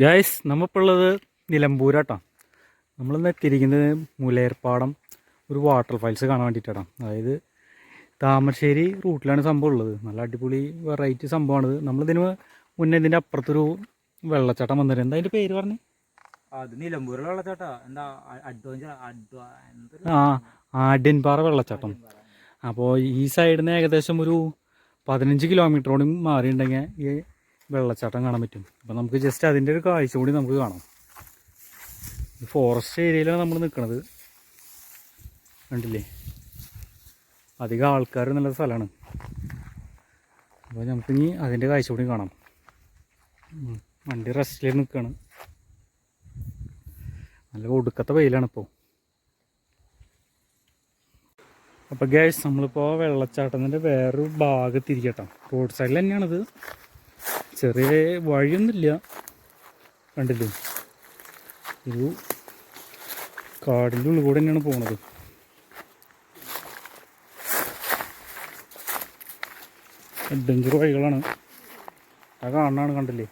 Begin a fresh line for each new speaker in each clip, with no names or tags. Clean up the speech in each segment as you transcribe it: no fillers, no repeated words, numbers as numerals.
Guys നമ്മളിപ്പോൾ ഉള്ളത് നിലമ്പൂരാട്ടോ. നമ്മളിന്ന് എത്തിയിരിക്കുന്നത് മുലേർപ്പാടം ഒരു വാട്ടർ ഫാൾസ് കാണാൻ വേണ്ടിയിട്ടാണ്. അതായത് താമരശ്ശേരി റൂട്ടിലാണ് സംഭവം ഉള്ളത്. നല്ല അടിപൊളി വെറൈറ്റി സംഭവമാണിത്. നമ്മളിതിന് മുന്നേ ഇതിൻ്റെ അപ്പുറത്തൊരു വെള്ളച്ചാട്ടം വന്നിട്ടുണ്ട്. എന്താ അതിൻ്റെ പേര് പറഞ്ഞ്?
അത് നിലമ്പൂരിലെ വെള്ളച്ചാട്ടാ. എന്താ
ആഢ്യൻപാറ വെള്ളച്ചാട്ടം. അപ്പോൾ ഈ സൈഡിൽ നിന്ന് ഏകദേശം ഒരു 15 കിലോമീറ്ററോടും മാറിയിട്ടുണ്ടെങ്കിൽ ഈ വെള്ളച്ചാട്ടം കാണാൻ പറ്റും. അപ്പോൾ നമുക്ക് ജസ്റ്റ് അതിൻ്റെ ഒരു കാഴ്ച കൂടി നമുക്ക് കാണാം. ഫോറസ്റ്റ് ഏരിയയിലാണ് നമ്മൾ നിൽക്കുന്നത്. കണ്ടില്ലേ, അധികം ആൾക്കാർ നല്ല സ്ഥലമാണ്. അപ്പോൾ നമുക്കിനി അതിൻ്റെ കാഴ്ച കൂടി കാണാം. വണ്ടി റെസ്റ്റിൽ നിൽക്കുകയാണ്. നല്ല ഒടുക്കത്തെ വെയിലാണ് ഇപ്പോൾ. അപ്പോൾ ഗൈസ് നമ്മളിപ്പോൾ വെള്ളച്ചാട്ടത്തിൻ്റെ വേറൊരു ഭാഗത്തിരിക്കട്ടോ. റോഡ് സൈഡിൽ തന്നെയാണിത്. ചെറിയ വഴിയൊന്നുമില്ല, കണ്ടില്ലേ. ഒരു കാടിൻ്റെ ഉള്ളിൽ കൂടെ തന്നെയാണ് പോകുന്നത്. അഡ്വഞ്ചർ വഴികളാണ് ആ കാണാനാണ്, കണ്ടില്ലേ.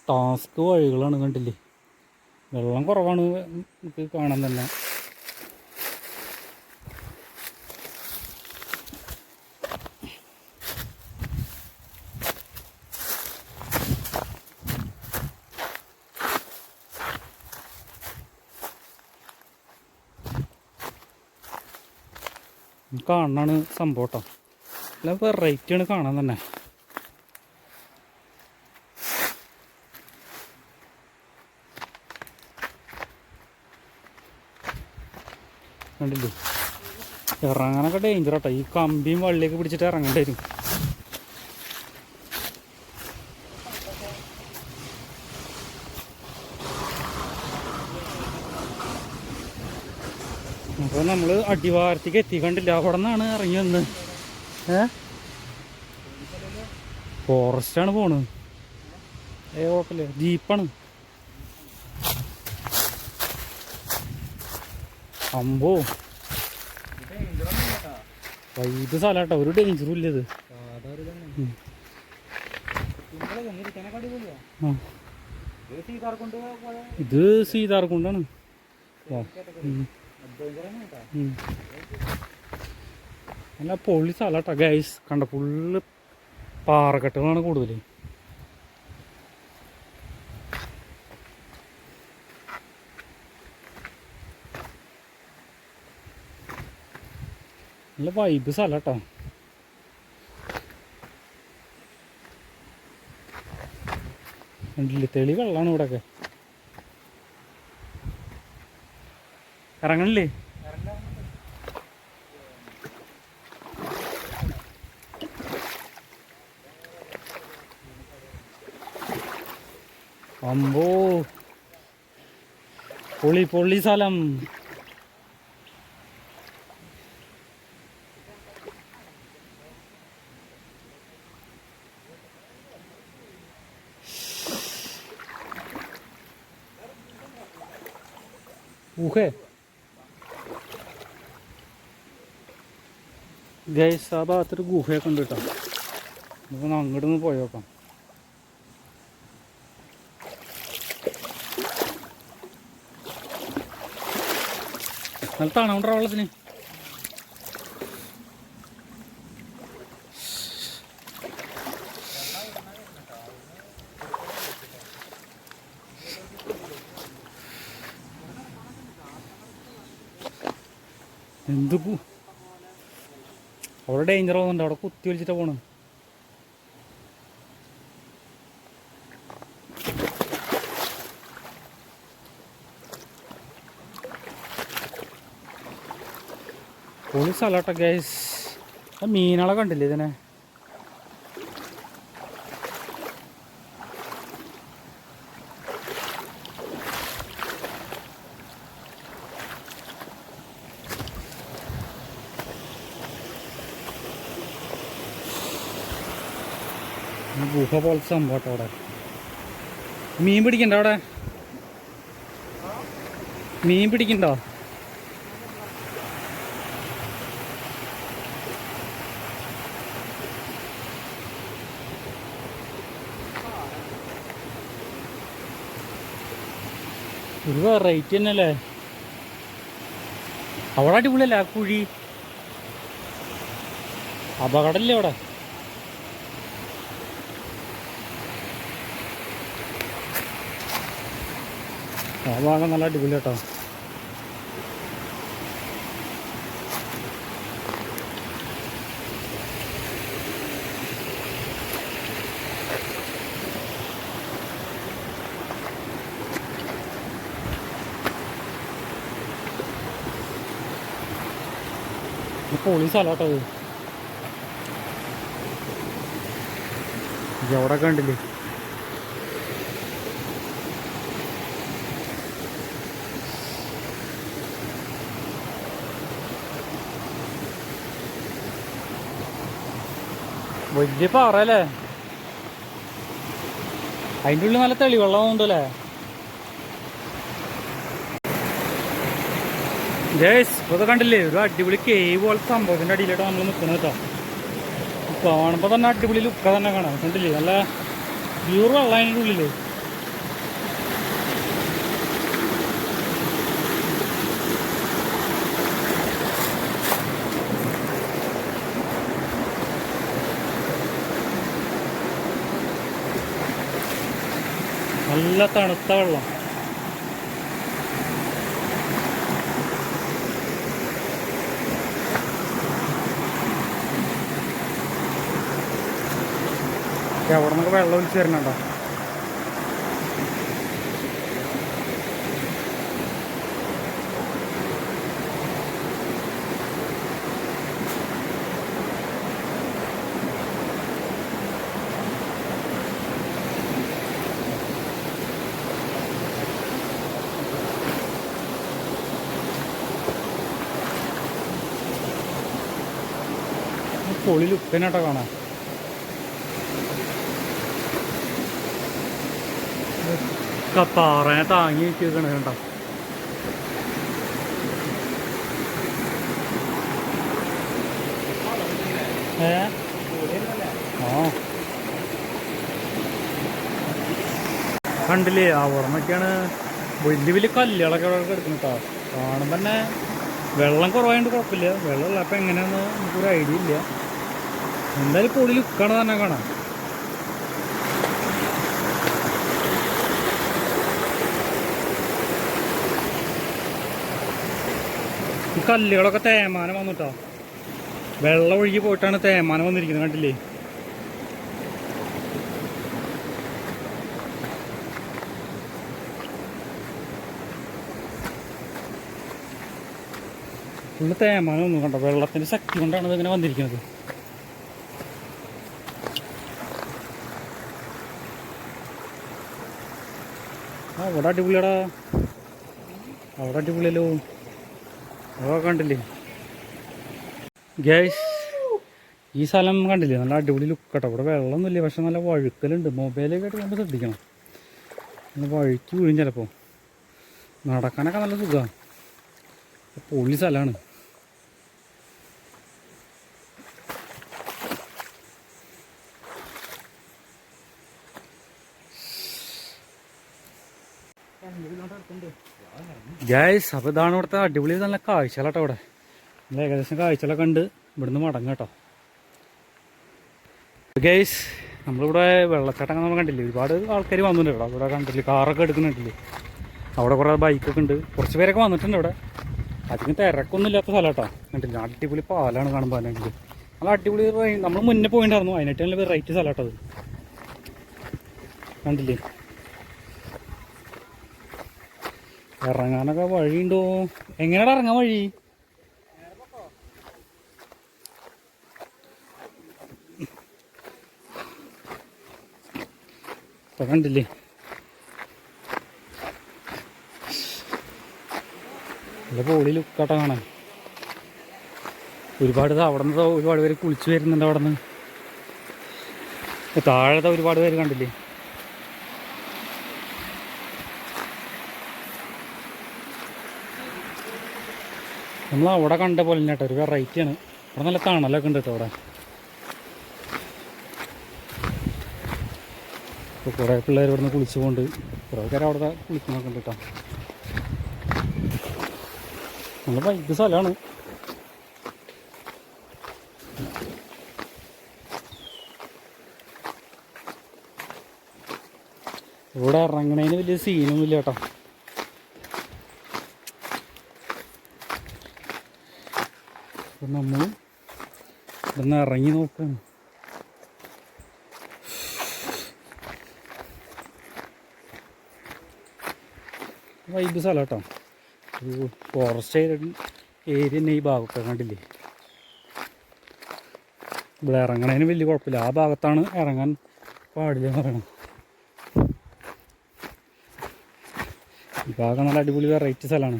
ടാസ്ക് വഴികളാണ്, കണ്ടില്ലേ. വെള്ളം കുറവാണ് നമുക്ക് കാണാൻ തന്നെ. കാണാനാണ് സംഭവം കേട്ടോ. നല്ല വെറൈറ്റിയാണ് കാണാൻ തന്നെ. കണ്ടില്ലേ, ഇറങ്ങാനൊക്കെ ഡേഞ്ചർ കേട്ടോ. ഈ കമ്പിയും വള്ളിയൊക്കെ പിടിച്ചിട്ട് ഇറങ്ങേണ്ടി വരും. അപ്പോൾ നമ്മൾ അടിവാരത്തേക്ക് എത്തിക്കണ്ടില്ല. അവിടെ നിന്നാണ് ഇറങ്ങി വന്നത്. ഫോറസ്റ്റാണ് പോണത്. കുഴപ്പമില്ല, ജീപ്പാണ്. അമ്പോ വൈകിട്ട് സ്ഥലം കേട്ടോ, ഒരു ഡേഞ്ചറും ഇല്ല. ഇത് സീതാർകുണ്ടാണ്. നല്ല പൊള്ളി സ്ഥലം കേട്ടോ ഗൈസ്. കണ്ട ഫുള്ള് പാറക്കെട്ടുകളാണ് കൂടുതൽ. നല്ല വൈബ് സ്ഥലം കേട്ടോ. കണ്ടില്ലേ, തെളി വെള്ളമാണ് ഇവിടെയൊക്കെ. ഇറങ്ങണില്ലേ? അമ്പോ പൊളി പൊള്ളി സ്ഥലം. ഊഹേ ഗൈസ്, ആ ഭാഗത്തൊരു ഗുഹയൊക്കെ ഉണ്ട് കേട്ടോ. നമുക്ക് അങ്ങോട്ട് നിന്ന് പോയി നോക്കാം. നല്ല തണുണ്ട വെള്ളത്തിന്. എന്ത് അവിടെ ഡേഞ്ചർ ആവുന്നുണ്ട്. അവിടെ കുത്തി വലിച്ചിട്ടാ പോണ്. പൊളി സ്ഥലട്ടോ ഗൈസ്. മീനുകളെ കണ്ടില്ലേ ഇതിനെ. ഗുഹ പോലത്തെ സംഭവം അവിടെ. മീൻ പിടിക്കണ്ട അവിടെ. മീൻ പിടിക്കണ്ടോ? ഒരു വെറൈറ്റി തന്നെയല്ലേ. അവിടെ അടിപൊളിയല്ലേ ആ കുഴി, അപകടമല്ലേ അവിടെ. ആ ഭാഗം നല്ല അടിപൊളി കേട്ടോ. പൊളി സ്ഥലമാട്ടോ അത്. എവിടെ കണ്ടില്ലേ? വലിയ പാറല്ലേ, അതിൻ്റെ ഉള്ളിൽ നല്ല തെളിവെള്ളം ഉണ്ടല്ലേ. ജേസ് ഇപ്പോൾ കണ്ടില്ലേ, ഒരു അടിപൊളി കേവ് പോലത്തെ സംഭവത്തിൻ്റെ അടിയിലായിട്ട് നമ്മൾ നിൽക്കുന്നത് കേട്ടോ. കാണുമ്പോൾ തന്നെ അടിപൊളി ലുക്ക തന്നെ കാണാം. കണ്ടില്ലേ, നല്ല പ്യൂർ വെള്ളം അതിൻ്റെ ഉള്ളിൽ. നല്ല തണുത്ത വെള്ളം. അവിടെ നിന്നൊക്കെ വെള്ളം ഒലിച്ച് തരണുണ്ടോ? പൊളി ലുക്കനാട്ടോ കാണാൻ. പാറനെ താങ്ങി വെച്ചിരിക്കണ കണ്ടോ. കണ്ടില്ലേ, അവിടെ നിന്നൊക്കെയാണ് വലിയ വലിയ കല്ലുകളൊക്കെ അവിടെ കിടക്കുന്നത് കേട്ടോ. കാണുമ്പോൾ തന്നെ വെള്ളം കുറവായതുകൊണ്ട് കുഴപ്പമില്ല, വെള്ളം ഉള്ളപ്പോൾ എങ്ങനെയാണെന്ന് നമുക്കൊരു ഐഡിയ ഇല്ല. എന്തായാലും പൊളി ലുക്കാണ് തന്നെ കാണാൻ. ഈ കല്ലുകളൊക്കെ തേമാനം വന്നിട്ടോ, വെള്ളം ഒഴുകി പോയിട്ടാണ് തേമാനം വന്നിരിക്കുന്നത്. കണ്ടില്ലേ, ഫുള്ള് തേമാനം ഒന്നും കണ്ടോ. വെള്ളത്തിൻ്റെ ശക്തി കൊണ്ടാണ് ഇതിങ്ങനെ വന്നിരിക്കുന്നത്. അവിടെ അടിപൊളിയാടാ, അവിടെ അടിപൊളിയല്ലോ. അതൊക്കെ കണ്ടില്ലേ ഗൈസ്, ഈ സ്ഥലം കണ്ടില്ലേ, നല്ല അടിപൊളി ലുക്ക് കേട്ടോ. ഇവിടെ വെള്ളമൊന്നുമില്ല, പക്ഷെ നല്ല വഴുക്കലുണ്ട്. മൊബൈലൊക്കെ ആയിട്ട് നമ്മൾ ശ്രദ്ധിക്കണം, നല്ല വഴുക്കി വീഴും ചിലപ്പോൾ. നടക്കാനൊക്കെ നല്ല സുഖമാണ്, പൊളി സ്ഥലമാണ്. ഗൈസ്, അപ്പോൾ ഇതാണ് ഇവിടുത്തെ അടിപൊളി നല്ല കാഴ്ചകളാട്ടോ. ഇവിടെ നല്ല ഏകദേശം കാഴ്ചകളൊക്കെ കണ്ട് ഇവിടുന്ന് മടങ്ങാം കേട്ടോ. ഗൈസ്, നമ്മളിവിടെ വെള്ളച്ചാട്ടം നമ്മൾ കണ്ടില്ലേ, ഒരുപാട് ആൾക്കാർ വന്നിട്ടുണ്ട് കേട്ടോ. ഇവിടെ കണ്ടില്ലേ, കാറൊക്കെ എടുക്കുന്നുണ്ടല്ലേ. അവിടെ കുറേ ബൈക്കൊക്കെ ഉണ്ട്, കുറച്ച് പേരൊക്കെ വന്നിട്ടുണ്ട്. ഇവിടെ അധികം തിരക്കൊന്നും ഇല്ലാത്ത സ്ഥലം കേട്ടോ. കണ്ടില്ല, അടിപൊളി പാലാണ് കാണുമ്പോൾ അതിനെങ്കിൽ നല്ല അടിപൊളി. നമ്മൾ മുന്നേ പോയിട്ടുണ്ടായിരുന്നു, അതിനായിട്ട് നല്ല വെറൈറ്റി സ്ഥലം കേട്ടോ അത്. കണ്ടില്ലേ, ഇറങ്ങാനൊക്കെ വഴിയുണ്ടോ? എങ്ങനെയാണ് ഇറങ്ങാൻ വഴി? ഇപ്പം കണ്ടില്ലേ, നല്ല പൊളി ലുക്കാട്ടോ കാണാൻ. ഒരുപാട് അവിടെ നിന്ന് ഒരുപാട് പേര് കുളിച്ച് വരുന്നുണ്ട്. അവിടെ നിന്ന് താഴത്തെ ഒരുപാട് പേര് കണ്ടില്ലേ. നമ്മൾ അവിടെ കണ്ട പോലെ തന്നെ കേട്ടോ, ഒരു വെറൈറ്റിയാണ്. അവിടെ നല്ല തണലൊക്കെ ഉണ്ട് കേട്ടോ അവിടെ. ഇപ്പോൾ കുറേ പിള്ളേർ ഇവിടെ നിന്ന് കുളിച്ചു കൊണ്ട് കുറേ പേര് അവിടെ കുളിക്കുന്നൊക്കെ ഉണ്ട് കേട്ടോ. നല്ല വൈബ് സ്ഥലമാണ്. ഇവിടെ ഇറങ്ങണതിന് വലിയ സീനൊന്നുമില്ല കേട്ടോ. അപ്പം നമ്മൾ ഇവിടെ നിന്ന് ഇറങ്ങി നോക്കുകയാണ്. വൈബ് സ്ഥലം കേട്ടോ. ഒരു ഫോറസ്റ്റ് ഏരിയ തന്നെ ഈ ഭാഗമൊക്കെ കണ്ടില്ലേ. ഇവിടെ ഇറങ്ങണതിന് വലിയ കുഴപ്പമില്ല. ആ ഭാഗത്താണ് ഇറങ്ങാൻ പാടില്ലെന്ന് പറയണം. ഈ ഭാഗം നല്ല അടിപൊളി വെറൈറ്റി സ്ഥലമാണ്.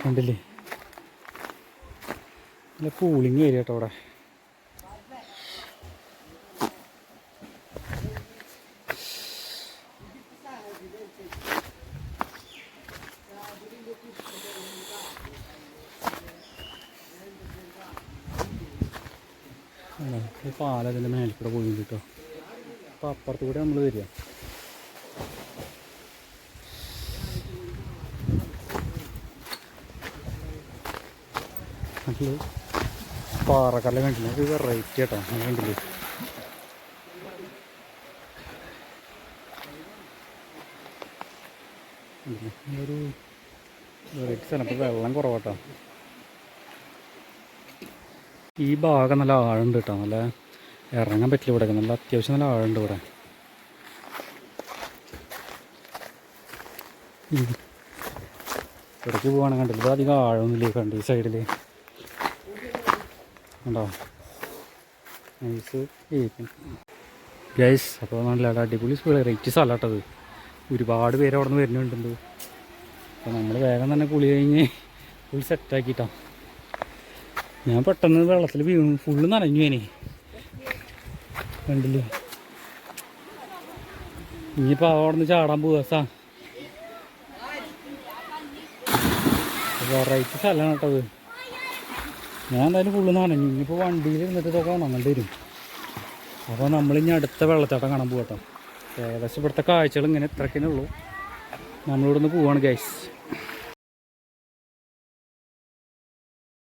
കണ്ടില്ലേ, നല്ല കൂളിങ് ഏരിയ കേട്ടോ അവിടെ. പാലതിൻ്റെ മേലെ കൂടെ പോയി കേട്ടോ. അപ്പോൾ അപ്പുറത്ത് കൂടെ നമ്മൾ വരിക. അതിൽ പാറക്കല്ല കണ്ടില്ല, അത് വെറൈറ്റി കേട്ടോ. അങ്ങനെ കണ്ടില്ലേ, ഒരു വെറൈറ്റി സ്ഥലം. ഇപ്പോൾ വെള്ളം കുറവാട്ടോ. ഈ ഭാഗം നല്ല ആഴുണ്ട് കേട്ടോ. നല്ല ഇറങ്ങാൻ പറ്റില്ല ഇവിടെ. നല്ല അത്യാവശ്യം നല്ല ആഴുണ്ട് ഇവിടെ. ഇവിടേക്ക് പോവാണ് കണ്ടില്ല. ഇത് അധികം ആഴമൊന്നുമില്ലേ കണ്ട് ഈ സൈഡിൽ ഉണ്ടോ. Nice guys. അപ്പോൾ നല്ല അടിപൊളി വെറൈറ്റി സ്ഥലം കേട്ടത്. ഒരുപാട് പേര് അവിടെ നിന്ന് വരുന്നുണ്ട്. അപ്പോൾ നമ്മൾ വേഗം തന്നെ കുളി കഴിഞ്ഞ് ഫുൾ സെറ്റാക്കിയിട്ടാ. ഞാൻ പെട്ടെന്ന് വെള്ളത്തിൽ വീണു, ഫുള്ള് നനഞ്ഞു. ഞാനേ കണ്ടില്ലേ. ഇനിയിപ്പോൾ അവിടെ നിന്ന് ചാടാൻ പോവാ. വെറൈറ്റി സ്ഥലമാണ് കേട്ടത്. ഞാൻ എന്തായാലും ഫുള്ള് നനഞ്ഞു. ഇനിയിപ്പോൾ വണ്ടിയിൽ ഇരുന്നിട്ട് ഇതൊക്കെ ഉണങ്ങേണ്ടി വരും. അപ്പോൾ നമ്മളിനി അടുത്ത വെള്ളച്ചാട്ടം കാണാൻ പോകട്ടോ. ഏകദേശം ഇവിടുത്തെ കാഴ്ചകൾ ഇങ്ങനെ ഇത്രയ്ക്കേ ഉള്ളൂ. നമ്മളിവിടെ നിന്ന് പോവാണ് ഗൈസ്.